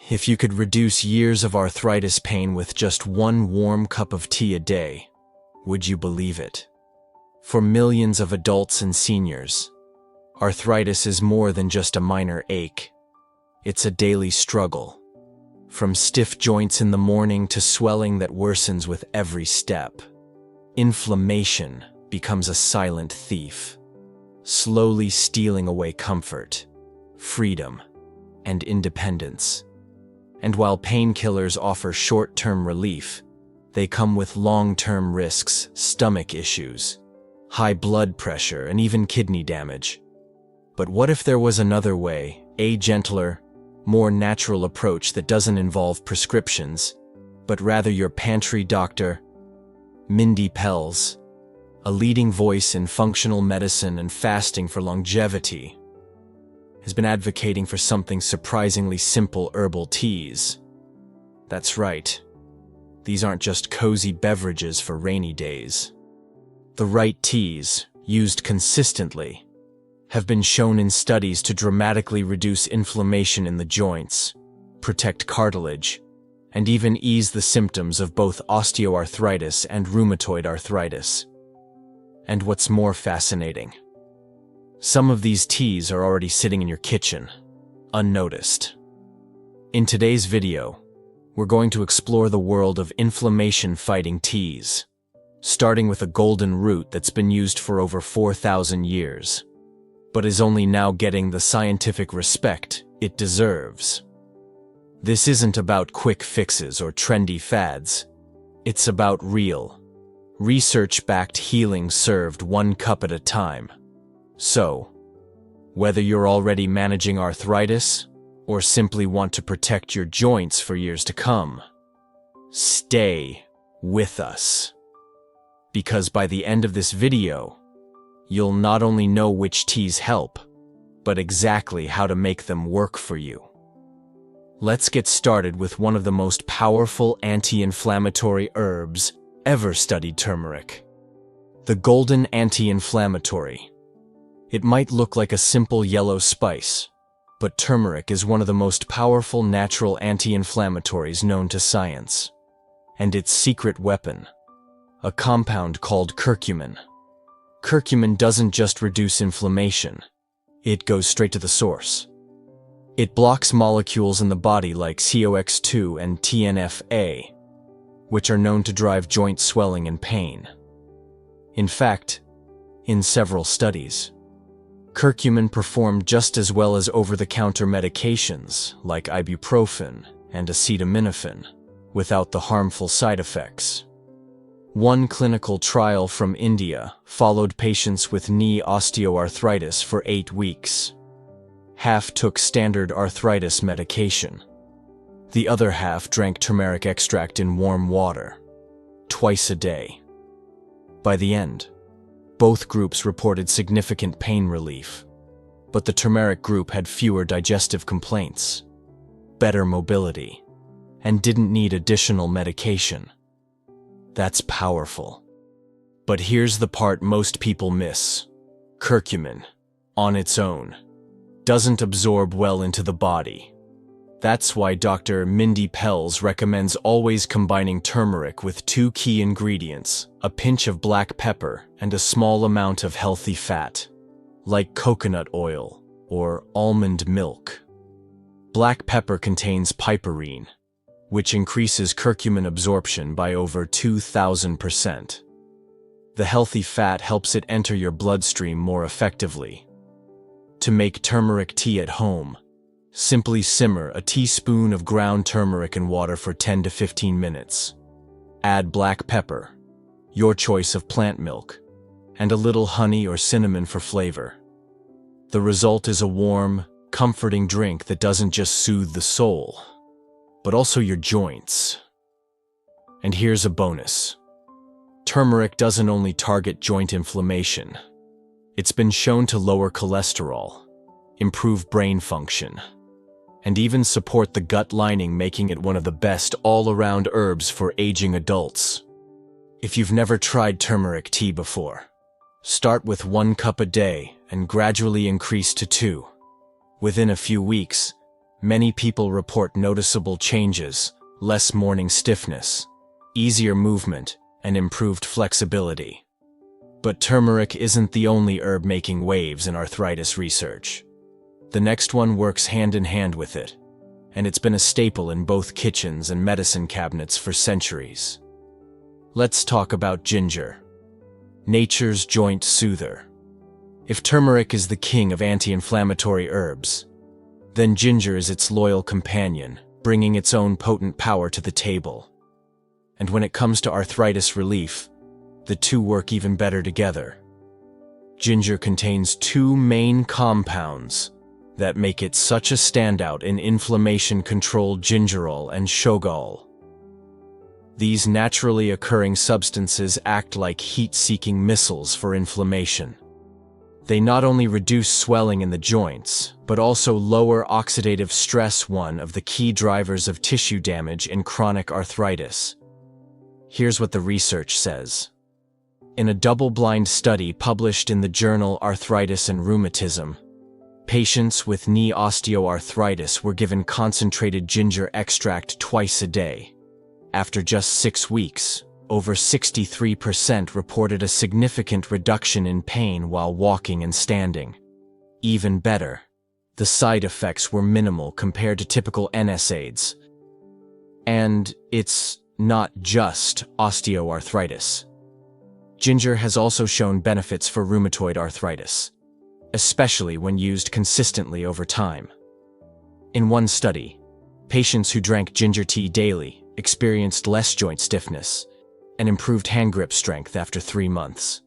If you could reduce years of arthritis pain with just one warm cup of tea a day, would you believe it? For millions of adults and seniors, arthritis is more than just a minor ache. It's a daily struggle. From stiff joints in the morning to swelling that worsens with every step, inflammation becomes a silent thief, slowly stealing away comfort, freedom, and independence. And while painkillers offer short-term relief, they come with long-term risks, stomach issues, high blood pressure, and even kidney damage. But what if there was another way, a gentler, more natural approach that doesn't involve prescriptions, but rather your pantry doctor? Mindy Pelz, a leading voice in functional medicine and fasting for longevity, has been advocating for something surprisingly simple: herbal teas. That's right. These aren't just cozy beverages for rainy days. The right teas, used consistently, have been shown in studies to dramatically reduce inflammation in the joints, protect cartilage, and even ease the symptoms of both osteoarthritis and rheumatoid arthritis. And what's more fascinating, some of these teas are already sitting in your kitchen, unnoticed. In today's video, we're going to explore the world of inflammation-fighting teas, starting with a golden root that's been used for over 4,000 years, but is only now getting the scientific respect it deserves. This isn't about quick fixes or trendy fads. It's about real, research-backed healing served one cup at a time. So, whether you're already managing arthritis or simply want to protect your joints for years to come, stay with us. Because by the end of this video, you'll not only know which teas help, but exactly how to make them work for you. Let's get started with one of the most powerful anti-inflammatory herbs ever studied: turmeric. The golden anti-inflammatory. It might look like a simple yellow spice, but turmeric is one of the most powerful natural anti-inflammatories known to science. And its secret weapon, a compound called curcumin. Curcumin doesn't just reduce inflammation, it goes straight to the source. It blocks molecules in the body like COX2 and TNF-A, which are known to drive joint swelling and pain. In fact, in several studies, curcumin performed just as well as over-the-counter medications like ibuprofen and acetaminophen, without the harmful side effects. One clinical trial from India followed patients with knee osteoarthritis for 8 weeks. Half took standard arthritis medication. The other half drank turmeric extract in warm water, twice a day. By the end, both groups reported significant pain relief, but the turmeric group had fewer digestive complaints, better mobility, and didn't need additional medication. That's powerful. But here's the part most people miss. Curcumin, on its own, doesn't absorb well into the body. That's why Dr. Mindy Pelz recommends always combining turmeric with 2 key ingredients: a pinch of black pepper and a small amount of healthy fat, like coconut oil or almond milk. Black pepper contains piperine, which increases curcumin absorption by over 2,000%. The healthy fat helps it enter your bloodstream more effectively. To make turmeric tea at home, simply simmer a teaspoon of ground turmeric in water for 10 to 15 minutes. Add black pepper, your choice of plant milk, and a little honey or cinnamon for flavor. The result is a warm, comforting drink that doesn't just soothe the soul, but also your joints. And here's a bonus. Turmeric doesn't only target joint inflammation. It's been shown to lower cholesterol, improve brain function, and even support the gut lining, making it one of the best all-around herbs for aging adults. If you've never tried turmeric tea before, start with 1 cup a day and gradually increase to 2. Within a few weeks, many people report noticeable changes, less morning stiffness, easier movement, and improved flexibility. But turmeric isn't the only herb making waves in arthritis research. The next one works hand in hand with it, and it's been a staple in both kitchens and medicine cabinets for centuries. Let's talk about ginger, nature's joint soother. If turmeric is the king of anti-inflammatory herbs, then ginger is its loyal companion, bringing its own potent power to the table. And when it comes to arthritis relief, the two work even better together. Ginger contains two main compounds that make it such a standout in inflammation-controlled gingerol and shogal. These naturally occurring substances act like heat-seeking missiles for inflammation. They not only reduce swelling in the joints, but also lower oxidative stress, one of the key drivers of tissue damage in chronic arthritis. Here's what the research says. In a double-blind study published in the journal Arthritis and Rheumatism, patients with knee osteoarthritis were given concentrated ginger extract twice a day. After just 6 weeks, over 63% reported a significant reduction in pain while walking and standing. Even better, the side effects were minimal compared to typical NSAIDs. And it's not just osteoarthritis. Ginger has also shown benefits for rheumatoid arthritis, especially when used consistently over time. In one study, patients who drank ginger tea daily experienced less joint stiffness and improved hand grip strength after 3 months.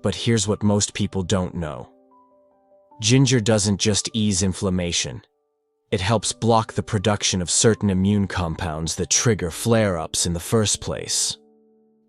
But here's what most people don't know. Ginger doesn't just ease inflammation. It helps block the production of certain immune compounds that trigger flare-ups in the first place.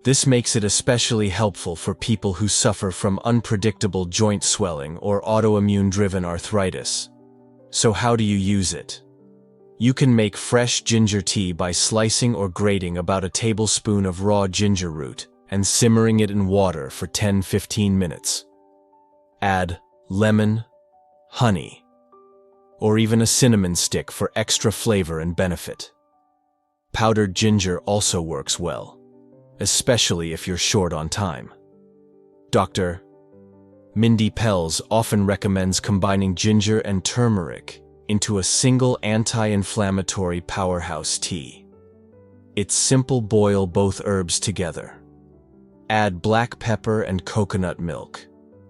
This makes it especially helpful for people who suffer from unpredictable joint swelling or autoimmune-driven arthritis. So how do you use it? You can make fresh ginger tea by slicing or grating about a tablespoon of raw ginger root and simmering it in water for 10-15 minutes. Add lemon, honey, or even a cinnamon stick for extra flavor and benefit. Powdered ginger also works well, especially if you're short on time. Dr. Mindy Pelz often recommends combining ginger and turmeric into a single anti-inflammatory powerhouse tea. It's simple: boil both herbs together. Add black pepper and coconut milk,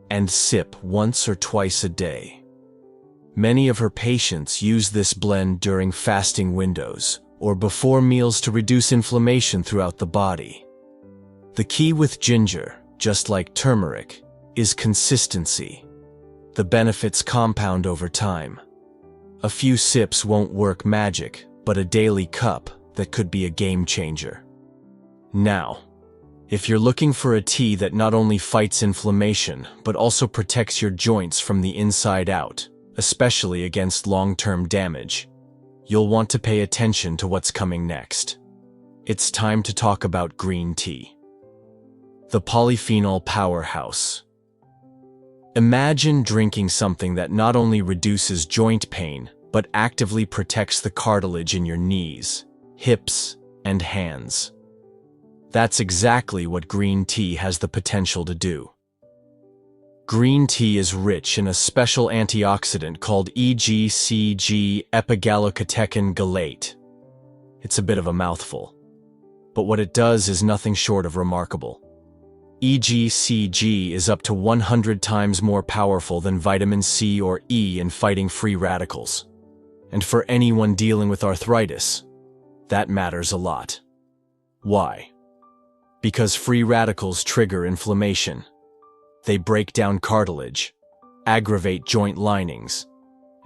and sip once or twice a day. Many of her patients use this blend during fasting windows or before meals to reduce inflammation throughout the body. The key with ginger, just like turmeric, is consistency. The benefits compound over time. A few sips won't work magic, but a daily cup that could be a game changer. Now, if you're looking for a tea that not only fights inflammation, but also protects your joints from the inside out, especially against long-term damage, you'll want to pay attention to what's coming next. It's time to talk about green tea, the polyphenol powerhouse. Imagine drinking something that not only reduces joint pain, but actively protects the cartilage in your knees, hips, and hands. That's exactly what green tea has the potential to do. Green tea is rich in a special antioxidant called EGCG epigallocatechin gallate. It's a bit of a mouthful, but what it does is nothing short of remarkable. EGCG is up to 100 times more powerful than vitamin C or E in fighting free radicals. And for anyone dealing with arthritis, that matters a lot. Why? Because free radicals trigger inflammation. They break down cartilage, aggravate joint linings,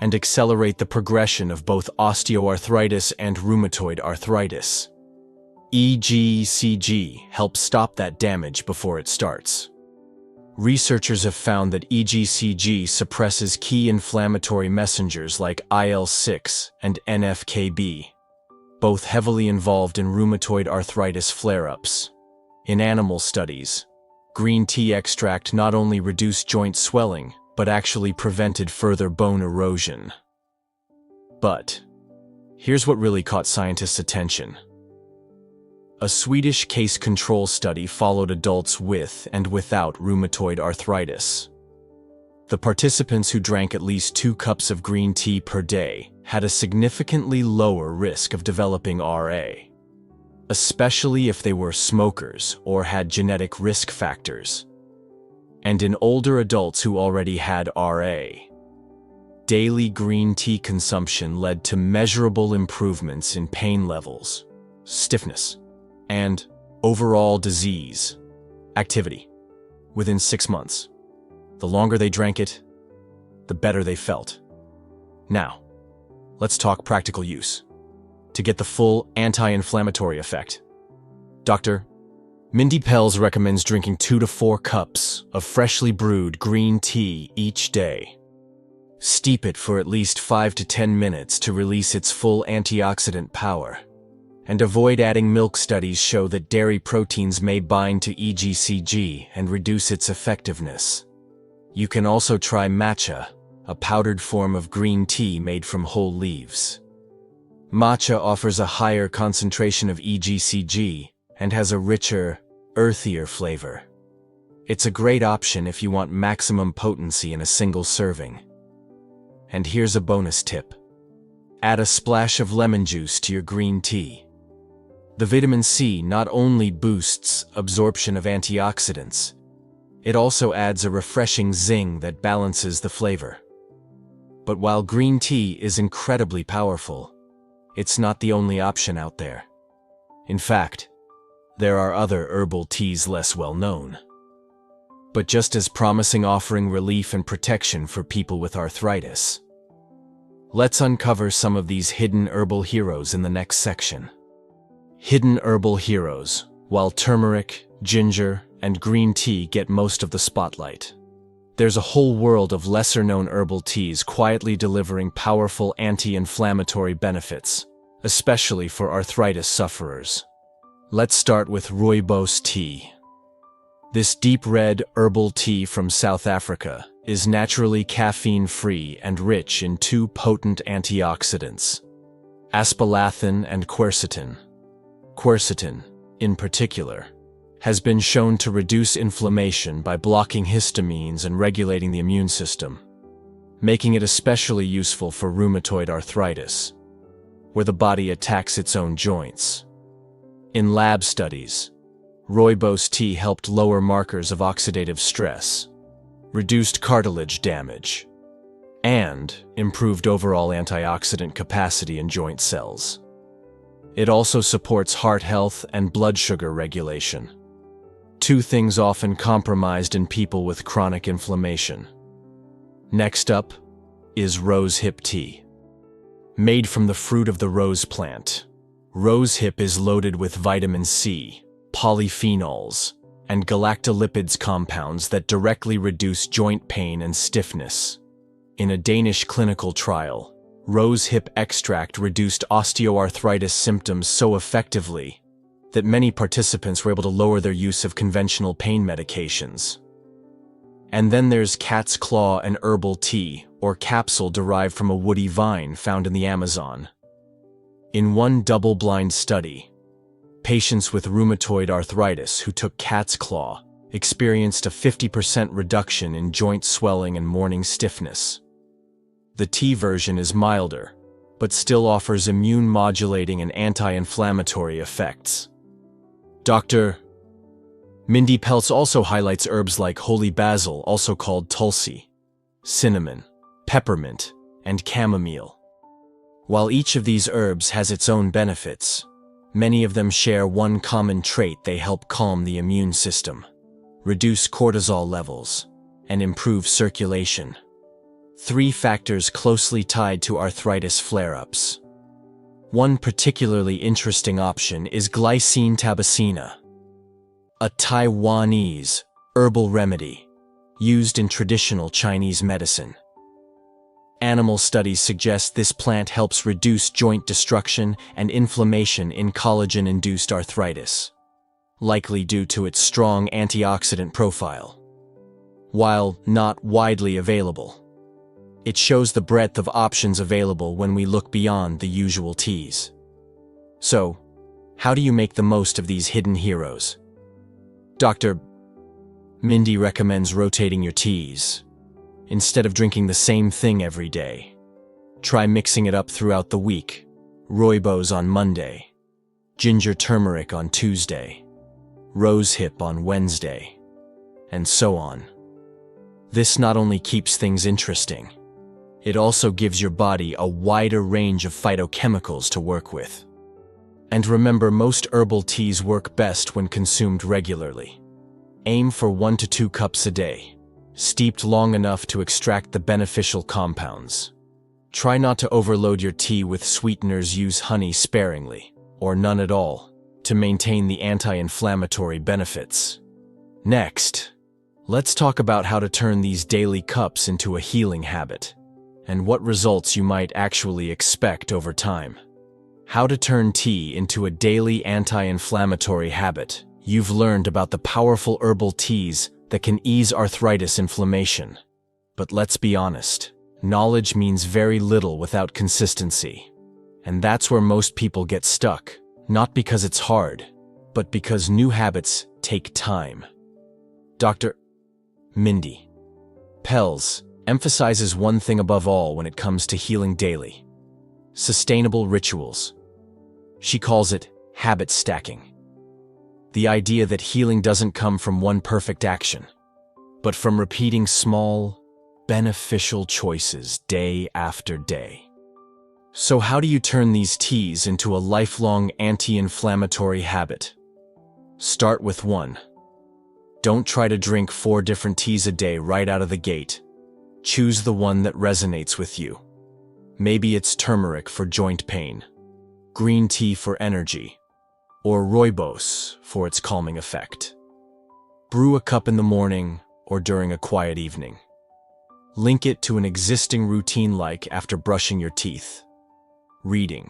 and accelerate the progression of both osteoarthritis and rheumatoid arthritis. EGCG helps stop that damage before it starts. Researchers have found that EGCG suppresses key inflammatory messengers like IL-6 and NF-κB, both heavily involved in rheumatoid arthritis flare-ups. In animal studies, green tea extract not only reduced joint swelling, but actually prevented further bone erosion. But here's what really caught scientists' attention. A Swedish case control study followed adults with and without rheumatoid arthritis. The participants who drank at least 2 cups of green tea per day had a significantly lower risk of developing RA, especially if they were smokers or had genetic risk factors. And in older adults who already had RA, daily green tea consumption led to measurable improvements in pain levels, stiffness, and overall disease activity within 6 months. The longer they drank it, the better they felt. Now, let's talk practical use. To get the full anti-inflammatory effect, Dr. Mindy Pelz recommends drinking 2 to 4 cups of freshly brewed green tea each day. Steep it for at least 5 to 10 minutes to release its full antioxidant power. And avoid adding milk. Studies show that dairy proteins may bind to EGCG and reduce its effectiveness. You can also try matcha, a powdered form of green tea made from whole leaves. Matcha offers a higher concentration of EGCG and has a richer, earthier flavor. It's a great option if you want maximum potency in a single serving. And here's a bonus tip. Add a splash of lemon juice to your green tea. The vitamin C not only boosts absorption of antioxidants, it also adds a refreshing zing that balances the flavor. But while green tea is incredibly powerful, it's not the only option out there. In fact, there are other herbal teas less well known, but just as promising, offering relief and protection for people with arthritis. Let's uncover some of these hidden herbal heroes in the next section. Hidden herbal heroes. While turmeric, ginger, and green tea get most of the spotlight, there's a whole world of lesser-known herbal teas quietly delivering powerful anti-inflammatory benefits, especially for arthritis sufferers. Let's start with rooibos tea. This deep red herbal tea from South Africa is naturally caffeine-free and rich in 2 potent antioxidants, aspalathin and quercetin. Quercetin, in particular, has been shown to reduce inflammation by blocking histamines and regulating the immune system, making it especially useful for rheumatoid arthritis, where the body attacks its own joints. In lab studies, rooibos tea helped lower markers of oxidative stress, reduced cartilage damage, and improved overall antioxidant capacity in joint cells. It also supports heart health and blood sugar regulation, 2 things often compromised in people with chronic inflammation. Next up is rosehip tea. Made from the fruit of the rose plant, rosehip is loaded with vitamin C, polyphenols, and galactolipids compounds that directly reduce joint pain and stiffness. In a Danish clinical trial, rosehip extract reduced osteoarthritis symptoms so effectively that many participants were able to lower their use of conventional pain medications. And then there's cat's claw and herbal tea, or capsule derived from a woody vine found in the Amazon. In one double-blind study, patients with rheumatoid arthritis who took cat's claw experienced a 50% reduction in joint swelling and morning stiffness. The tea version is milder, but still offers immune-modulating and anti-inflammatory effects. Dr. Mindy Pelz also highlights herbs like holy basil, also called tulsi, cinnamon, peppermint, and chamomile. While each of these herbs has its own benefits, many of them share one common trait: they help calm the immune system, reduce cortisol levels, and improve circulation. 3 factors closely tied to arthritis flare-ups. One particularly interesting option is glycine tabasina, a Taiwanese herbal remedy used in traditional Chinese medicine. Animal studies suggest this plant helps reduce joint destruction and inflammation in collagen-induced arthritis, likely due to its strong antioxidant profile. While not widely available, It shows the breadth of options available when we look beyond the usual teas. So, how do you make the most of these hidden heroes? Dr. Mindy recommends rotating your teas. Instead of drinking the same thing every day, try mixing it up throughout the week. Rooibos on Monday, ginger turmeric on Tuesday, rosehip on Wednesday, and so on. This not only keeps things interesting, it also gives your body a wider range of phytochemicals to work with. And remember, most herbal teas work best when consumed regularly. Aim for 1 to 2 cups a day, steeped long enough to extract the beneficial compounds. Try not to overload your tea with sweeteners. Use honey sparingly, or none at all, to maintain the anti-inflammatory benefits. Next, let's talk about how to turn these daily cups into a healing habit, and what results you might actually expect over time. How to turn tea into a daily anti-inflammatory habit. You've learned about the powerful herbal teas that can ease arthritis inflammation. But let's be honest, knowledge means very little without consistency. And that's where most people get stuck, not because it's hard, but because new habits take time. Dr. Mindy Pelz emphasizes one thing above all when it comes to healing daily: sustainable rituals. She calls it habit stacking. The idea that healing doesn't come from one perfect action, but from repeating small, beneficial choices day after day. So how do you turn these teas into a lifelong anti-inflammatory habit? Start with 1. Don't try to drink 4 different teas a day right out of the gate. Choose the one that resonates with you. Maybe it's turmeric for joint pain, green tea for energy, or rooibos for its calming effect. Brew a cup in the morning or during a quiet evening. Link it to an existing routine, like after brushing your teeth, reading,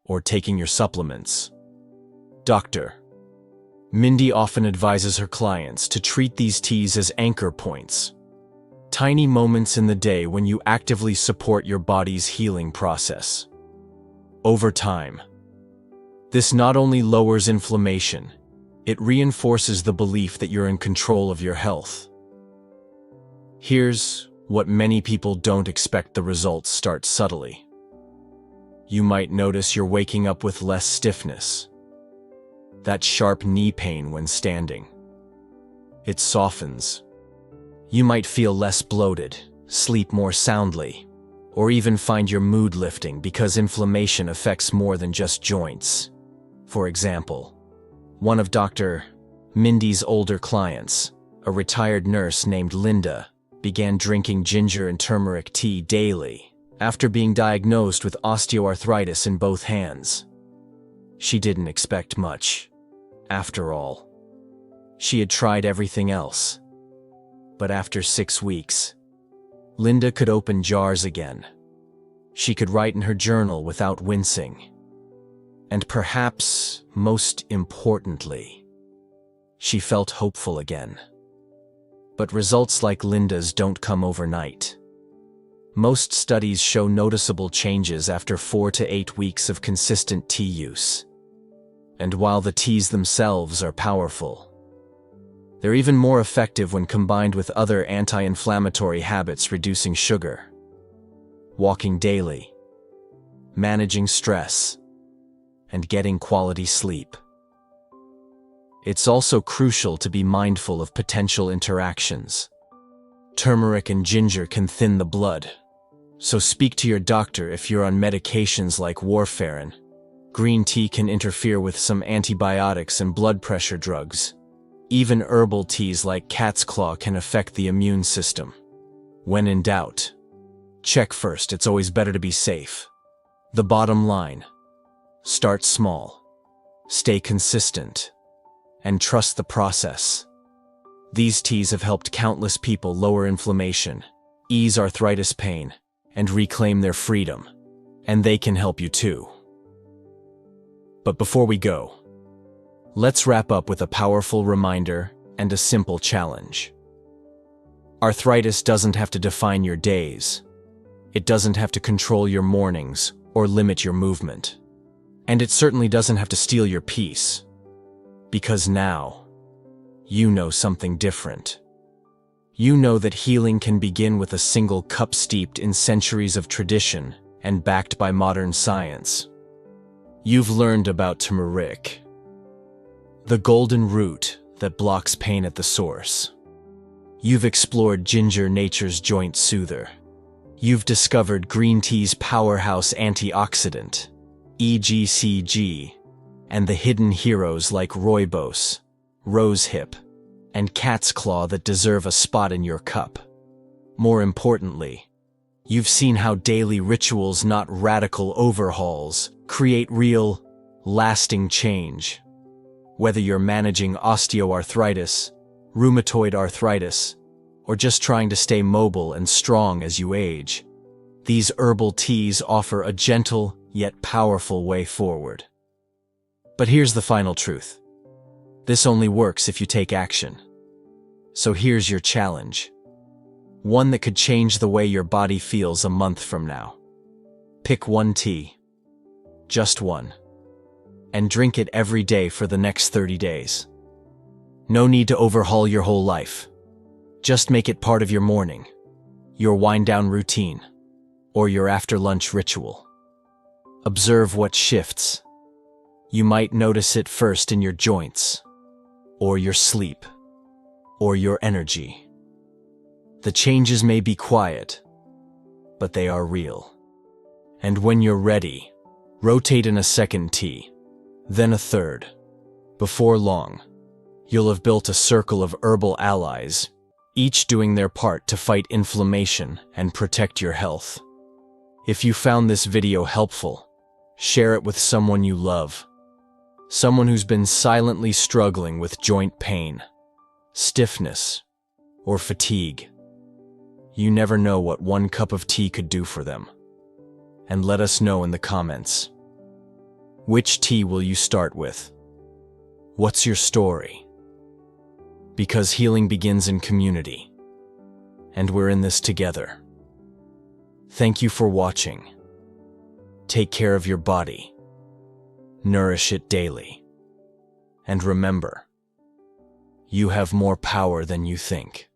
or taking your supplements. Dr. Mindy often advises her clients to treat these teas as anchor points, tiny moments in the day when you actively support your body's healing process. Over time, this not only lowers inflammation, it reinforces the belief that you're in control of your health. Here's what many people don't expect: the results start subtly. You might notice you're waking up with less stiffness, that sharp knee pain when standing. It softens. You might feel less bloated, sleep more soundly, or even find your mood lifting because inflammation affects more than just joints. For example, one of Dr. Mindy's older clients, a retired nurse named Linda, began drinking ginger and turmeric tea daily after being diagnosed with osteoarthritis in both hands. She didn't expect much. After all, she had tried everything else. But after 6 weeks, Linda could open jars again. She could write in her journal without wincing. And perhaps most importantly, she felt hopeful again. But results like Linda's don't come overnight. Most studies show noticeable changes after 4 to 8 weeks of consistent tea use. And while the teas themselves are powerful, they're even more effective when combined with other anti-inflammatory habits: reducing sugar, walking daily, managing stress, and getting quality sleep. It's also crucial to be mindful of potential interactions. Turmeric and ginger can thin the blood, so speak to your doctor if you're on medications like warfarin. Green tea can interfere with some antibiotics and blood pressure drugs. Even herbal teas like cat's claw can affect the immune system. When in doubt, check first. It's always better to be safe. The bottom line: start small, stay consistent, and trust the process. These teas have helped countless people lower inflammation, ease arthritis pain, and reclaim their freedom. And they can help you too. But before we go, let's wrap up with a powerful reminder and a simple challenge. Arthritis doesn't have to define your days. It doesn't have to control your mornings or limit your movement. And it certainly doesn't have to steal your peace. Because now, you know something different. You know that healing can begin with a single cup steeped in centuries of tradition and backed by modern science. You've learned about turmeric, the golden root that blocks pain at the source. You've explored ginger, nature's joint soother. You've discovered green tea's powerhouse antioxidant, EGCG, and the hidden heroes like rooibos, rosehip, and cat's claw that deserve a spot in your cup. More importantly, you've seen how daily rituals, not radical overhauls, create real, lasting change. Whether you're managing osteoarthritis, rheumatoid arthritis, or just trying to stay mobile and strong as you age, these herbal teas offer a gentle yet powerful way forward. But here's the final truth. This only works if you take action. So here's your challenge. One that could change the way your body feels a month from now. Pick one tea. Just one. And drink it every day for the next 30 days. No need to overhaul your whole life. Just make it part of your morning, your wind-down routine, or your after-lunch ritual. Observe what shifts. You might notice it first in your joints, or your sleep, or your energy. The changes may be quiet, but they are real. And when you're ready, rotate in a second tea, then a third. Before long, you'll have built a circle of herbal allies, each doing their part to fight inflammation and protect your health. If you found this video helpful, share it with someone you love. Someone who's been silently struggling with joint pain, stiffness, or fatigue. You never know what one cup of tea could do for them. And let us know in the comments. Which tea will you start with? What's your story? Because healing begins in community. And we're in this together. Thank you for watching. Take care of your body. Nourish it daily. And remember, you have more power than you think.